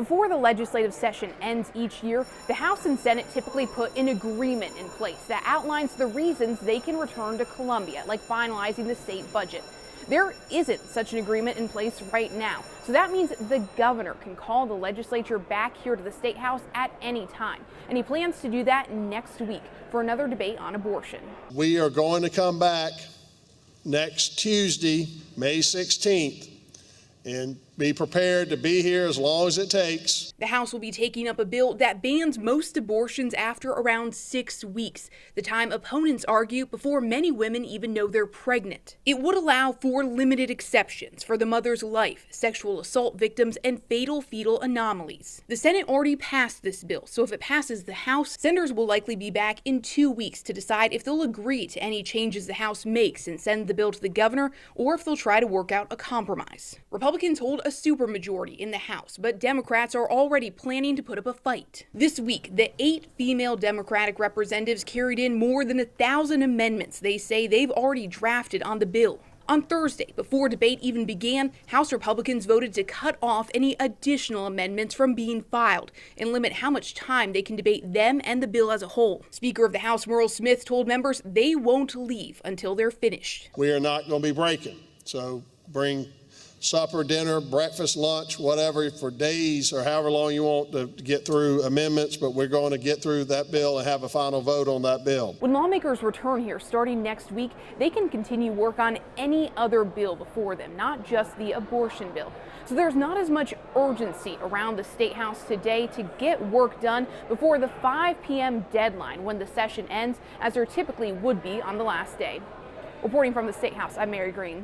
Before the legislative session ends each year, the House and Senate typically put an agreement in place that outlines the reasons they can return to Columbia, like finalizing the state budget. There isn't such an agreement in place right now, so that means the governor can call the legislature back here to the State House at any time, and he plans to do that next week for another debate on abortion. We are going to come back next Tuesday, May 16th, and be prepared to be here as long as it takes. The House will be taking up a bill that bans most abortions after around 6 weeks, the time opponents argue before many women even know they're pregnant. It would allow for limited exceptions for the mother's life, sexual assault victims, and fatal fetal anomalies. The Senate already passed this bill, so if it passes the House, senators will likely be back in 2 weeks to decide if they'll agree to any changes the House makes and send the bill to the governor, or if they'll try to work out a compromise. Republicans hold a supermajority in the House, but Democrats are already planning to put up a fight. This week, the 8 female Democratic representatives carried in more than 1,000 amendments they say they've already drafted on the bill. On Thursday, before debate even began, House Republicans voted to cut off any additional amendments from being filed and limit how much time they can debate them and the bill as a whole. Speaker of the House Merle Smith told members they won't leave until they're finished. We are not going to be breaking, so bring supper, dinner, breakfast, lunch, whatever, for days or however long you want to get through amendments, but we're going to get through that bill and have a final vote on that bill. When lawmakers return here starting next week, they can continue work on any other bill before them, not just the abortion bill. So there's not as much urgency around the State House today to get work done before the 5 p.m. deadline when the session ends, as there typically would be on the last day. Reporting from the State House, I'm Mary Green.